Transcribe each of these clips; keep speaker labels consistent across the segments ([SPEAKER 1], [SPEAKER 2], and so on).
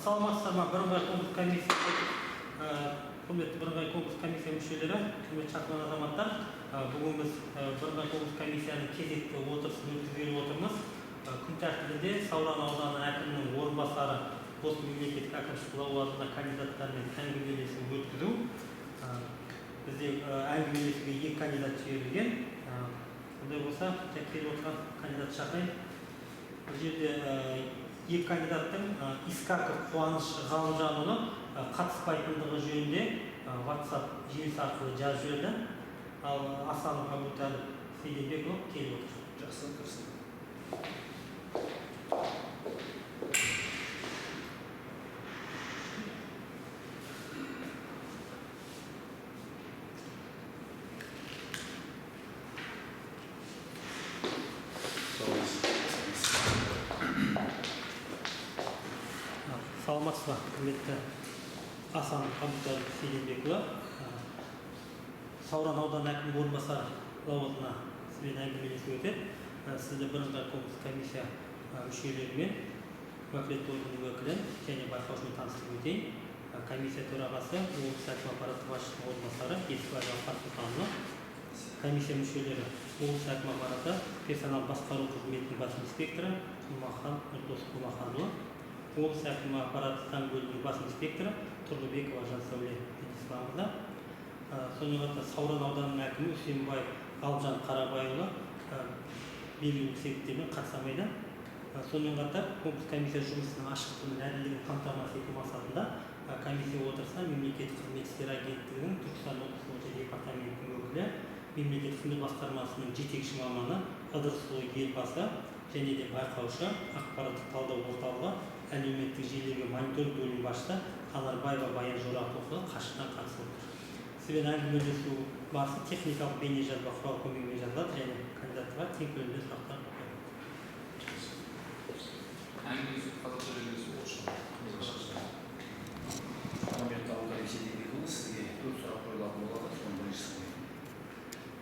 [SPEAKER 1] Саламатсыздар ма? Бірыңғай конкурс комиссия, құрметті бірыңғай конкурс комиссия мүшелері, құрметті шақырылған азаматтар, бүгін біз бірыңғай конкурс комиссияның кезекті отырысын өткізгелі отырмыз. Күн тәртібінде Сауран ауданы әкімінің орынбасары осы мемлекеттік әкімшілік лауазымына кандидаттармен әңгімелесу өткізу. Бізде әңгімелесуге 2 кандидат жіберілген. Ондай болса, келіп отырған кандидат шақырайын. Бұл жерде 2 кандидаттың Искаков Қуаныш Ғалымжанұлы қатыспайтындығы жөнінде WhatsApp желісі арқылы жазып жіберді. Ал Асанов Абутәліп Сейденбекұлы келіп отыр.
[SPEAKER 2] Жақсы, кірсін.
[SPEAKER 1] Саламатсыздар, құрметті Асанов Абутәліп Сейденбекұлы. Сауран ауданы әкімінің орынбасары лауазымына сізбен әңгімелесу өтеді. Сізді бірыңғай конкурс комиссия мүшелерімен, уәкілетті органның өкілі және байқаушымен таныстырып өтейін. Комиссия төрағасы облыс әкімі аппараты басшысының орынбасары Ескібай Алпарсұлтанұлы. Комиссия мүшелері облыс әкімі аппараты персонал басқару қызметінің бас инспекторы Құлмахан Нұрдос Құлмаханұлы. Облыс әкімі аппараты заң бөлімінің бас инспекторы Тұрлыбекова Жансәуле Исламовна. Сонымен қатар Сауран ауданының әкімі Үсенбай Ғалымжан Қарабайұлы белгілі себептермен қатыса. Сонымен қатар конкурс комиссия жұмысының ашықтығын мен әділдігін қамтамасыз ету мақсатында комиссия отырысына мемлекеттік қызмет істері агенттігінің Түркістан облысы бойынша департаментінің өкілі, мемлекеттік қызмет басқармасының жетекші маманы Ыдырысұлы Елбасы және де байқаушы ақпараттық талдау орталығы әлеуметтік желілерге мониторинг бөлім басшысы Анарбаева Баян Жорабекова қашықтан қатысып отыр. Сізбен әңгімелесу барысы техникалық бейнежазба құрал көмегімен жазылады және кандидаттарға тең көлемде сұрақтар қойылады.
[SPEAKER 2] Әңгімелесу қазақша жүргізу орысша.
[SPEAKER 3] Құрметті Алтай Сейденбекұлы, сізге 4 сұрақ қойылатын болады. Соның біріншісі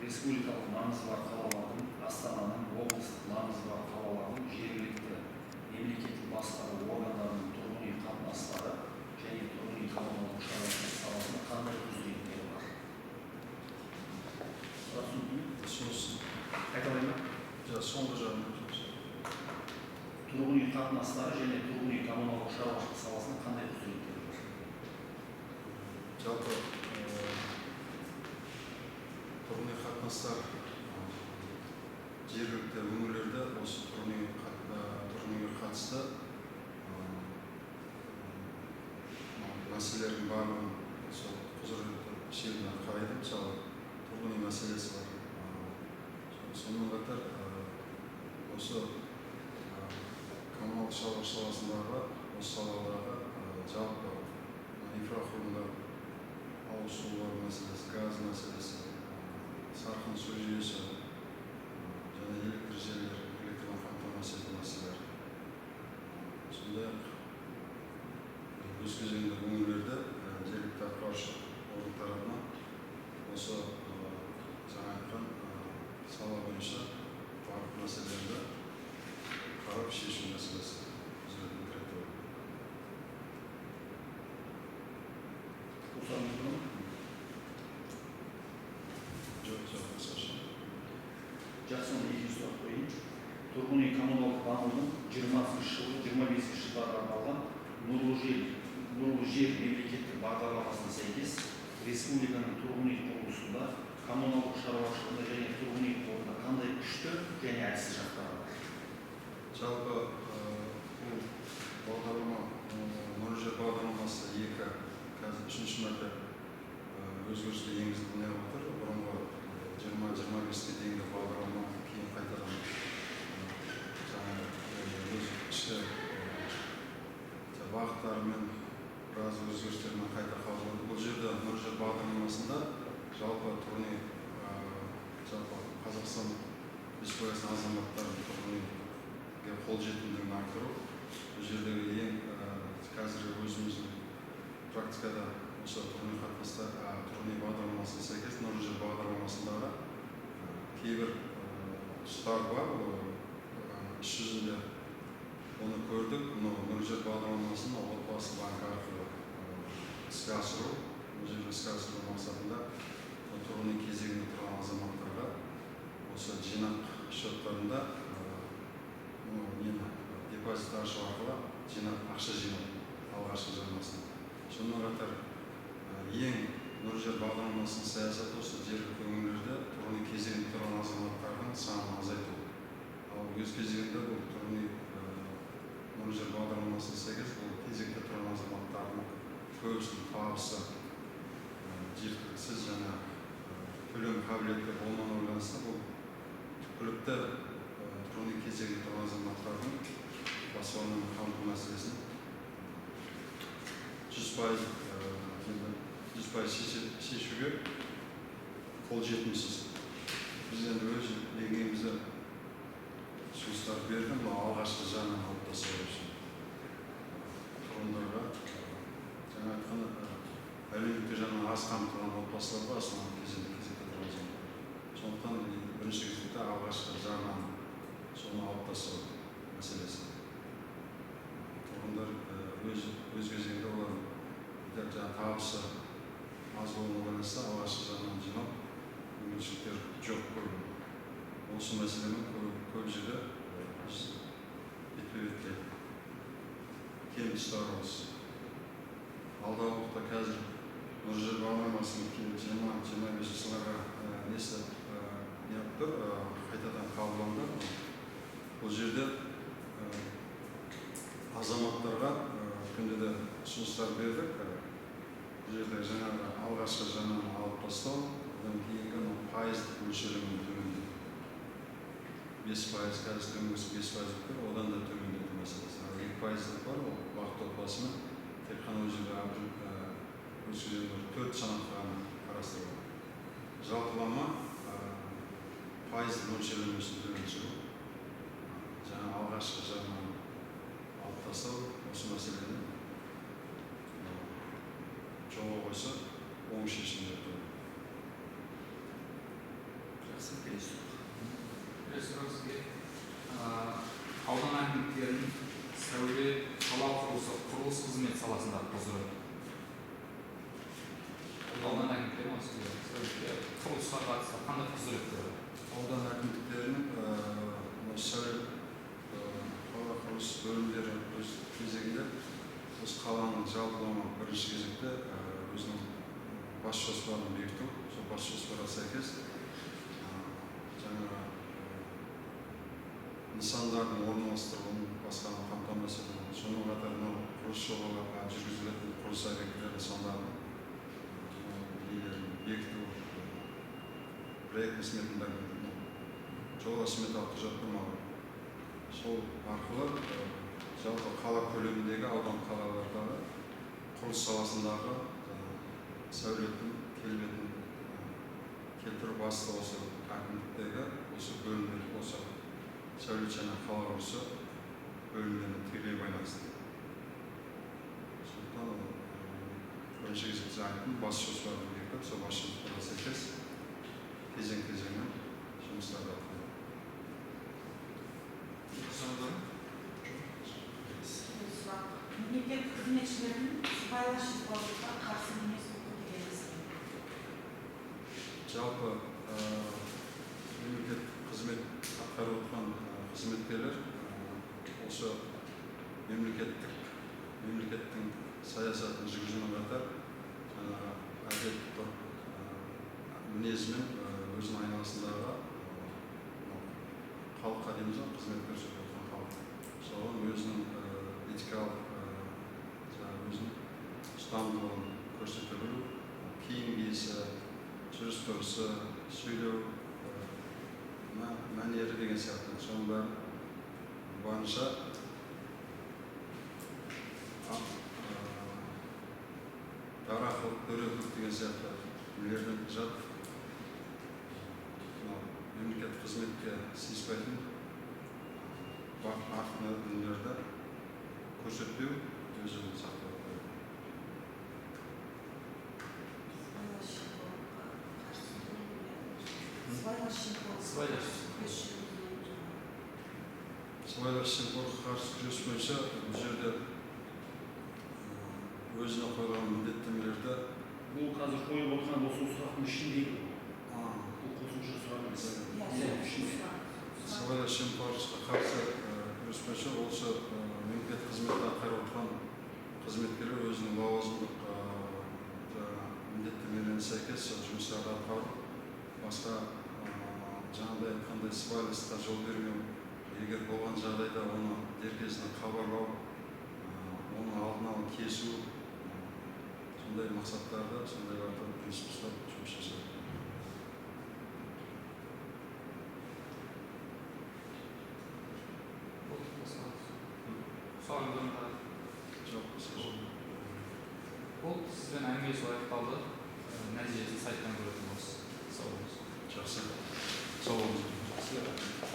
[SPEAKER 3] республикалық маңызы бар қалалардың, Астананың облыстық маңызы бар қалалардың жергілікті мемлекеттік басқару органдарының тұрғын үй қатынастары және тұрғын үй коммуналдық шаруашылық саласында қандай құзыреттері бар?
[SPEAKER 2] Қайталай ма?
[SPEAKER 3] Соңғы жағынан тұрғын үй қатынастары және тұрғын үй коммуналдық шаруашылық саласында қандай құзыреттері бар?
[SPEAKER 4] Жалпы тұрғын үй қатынастар жергілікті өңірлерде осы тұрғын үйге қатысты мәселелердің барлығын сол құзыретті шегіне қарайды. Мысалы тұрғын үй мәселесі бар. Сонымен қатар осы коммуналдық шаруашылық саласындағы осы саладағы жалпы инфрақұрылымдар, ауыз сулар мәселесі, газ мәселесі, сарқын су жүйесі және электр желілері, электрлік қамтамасыз ету мәселелері. Сондай-ақ өз кезегінде өңірлерде жергілікті атқарушы орган тарапынан осы жаңа айтқан сала бойынша барлық мәселелерді қарап шешу мәселесі құзыретін кіреді.
[SPEAKER 3] Жақсы, екінші сұрақ қойайын. Тұрғын үй коммуналдық дамудың 20-25 жылдарға арналған Нұрлы жер мемлекеттік бағдарламасына сәйкес республиканың тұрғын үй құрылысында, коммуналдық шаруашылығында және тұрғын үй қорында қандай күшті және әлсіз жақтары бар?
[SPEAKER 4] Жалпы бұл бағдарлама Нұрлы жер бағдарламасы қазір 3-ші мәрте өзгеріске енгізілген отыр. Бұрынғы 20-25-ке дейінгі бағдарлама кейін қайтадан өз ішкі бағыттары мен біраз өзгерістермен қайта қабылданды. Бұл жерде Нұрлы жер бағдарламасында жалпы тұрғын үй Қазақстан Республикасының азаматтарының тұрғын үйге қолжетімділігін арттыру. Бұл жердегі ең қазіргі өзіміздің практикада осы тұрғын үй қатынастар, тұрғын үй бағдарламасына сәйкес Нұрлы жер бағдарламасындағы кейбір тұстар бар. Іс жүзінде оны көрдік. Нұрлы нұрлы жер бағдарламасын отбасы банкі арқылы іске асыру. Бұл жерде іске асыру мақсатында тұрғын үй кезегінде тұрған азаматтарға осы жинақ счеттарында депозит ашу арқылы жинақ ақша жинау алғашқы жарнасын. Сонымен қатар ең нұрлы жер бағдарламасының саясаты осы жергілікті өңірлерде тұрғын үй кезегінде тұрған азаматтардың санын азайту. Ал өз кезегінде бұл тұрғын үй нұрлы жер бағдарламасына сәйкес бұл кезекте тұрған азаматтардың көбісінің табысы жеткіліксіз және төлем қабілеті болмауына байланысты бұл түпкілікті тұрғын үй кезегінде тұрған азаматтардың баспанамен қамту мәселесін 100% шешуге қол жетімсіз. Біз енді өз деңгейімізде ұсыныстар бердім, алғашқы жағынан алып тастау үшін. Тұрғындарға жаңа айтқан әлеуметтік жағынан аз қамтылған отбасыларға соның кезекте тұрған жөн. Сондықтан бірінші кезекте алғашқы жағынан соны алып тастау мәселесі. Тұрғындар өз кезегінде олар табысы аз болуына байланысты алғашқы жағынан жинап мүмкіншіліктер жоқ көрінеді. Осы мәселенің көп жерде біз бетпе-бетте кем тұстары осы. Алдағы уақытта қазір нұрлы жер бағдарламасының 20-25 жылдарға несі неғып тұр, қайтадан қабылданды. Бұл жерде азаматтарға күнде де ұсыныстар бердік. Бұл жерде жаңағы алғашқы жағынан алып тастау, одан кейінгі пайыздық мөлшерімен төмендету. 5% қазір төменгісі 5% тұр, одан да төмендету мәселесі. 2% бар, ол бақытты отбасымен тек қана ол жерде өз кезегінде 4 санатқа ғана қарастырылған. Жалпылама пайыздық мөлшерімен төмен шығу. Жаңа алғашқы жағынан алып тастау осы мәселені жолға қойса оң шешім деп тұрмын.
[SPEAKER 3] Жақсы, келесі
[SPEAKER 2] сұрақ сізге аудан әкімдіктерінің сәулет, қала құрылысы, құрылыс қызмет саласындағы құзыры. Аудан әкімдіктері ма сізге құрылысқа қатысты қандай құзыреттері?
[SPEAKER 4] Аудан әкімдіктерінің сәулет қала құрылыс бөлімдері өз кезегінде осы қаланың жалпылама бірінші кезекте өзінің бас жоспарын бекіту, сол бас жоспарға сәйкес жаңағы нысандардың орналастырылуын басқаны қамтамасыз ету. Сонымен қатар құрылыс жобаларға жүргізілетін құрылыс объектілер нысандарын бекіту, проект сметаларын жобалау сметалық құжаттамалар. Сол арқылы жалпы қала көлеміндегі аудан қалалардағы құрылыс саласындағы сәулеттің келбетін келтіру басты осы әкімдіктегі осы бөлімдер осы сәулет және қала құрылысы бөлімдеріне тікелей байланысты. Сондықтан бірінші кезекте айттым, бас жоспарды бекітіп, сол бас жоспарға сәйкес кезең-кезеңмен жұмыстарды атқару.
[SPEAKER 5] Мемлекеттік қызметшілердің сыбайлас жемқорлыққа қарсы емес болуы керекпіз.
[SPEAKER 4] Жалпы мемлекеттік қызмет атқарып отырған қызметкерлер осы мемлекеттің саясатын жүргізумен қатар жаңағы әділет мінезімен өзінің айналасындағы халыққа дейміз ғой, қызмет көрсетіп отырған халық. Соған өзінің этикалық өзінің ұстамдылығын көрсете білу, киім киісі, жүріс-тұрысы, сөйлеу, мәнері деген сияқты. Соның бәрін барынша дарақылық, дөрекілік деген сияқты үйлерден жат мемлекеттік қызметке сыйыспайтын артына дүниелерді көрсетпеу, өзін сақтау. Сыбайлас жемқорлыққа қарсы күрес бойынша бұл жерде өзіне қойған міндеттемелерді
[SPEAKER 3] Бұл қазір қойып отырған осы сұрақтың ішіндегі бұл қосымша сұрақ емес.
[SPEAKER 4] сыбайлас жемқорлыққа қарсы күрес бойынша осы мемлекеттік қызметті атқарып отырған қызметкерлер өзінің лауазымдық міндеттемелеріне сәйкес жұмыстарды атқарып, басқа жаңағыдай айтқандай сыбайласқа жол бермеу, егер болған жағдайда оны дер кезінде хабарлау, оны алдын ала кесу, сондай мақсаттарды, сондайларды принцип ұстап жұмыс жасайды. Жоқ,
[SPEAKER 2] Бұл сізбен әңгіме аяқталды. Нәтижесін сайттан көретін боласыз. Сау болыңыз.
[SPEAKER 4] жақсы. Сау болыңыз.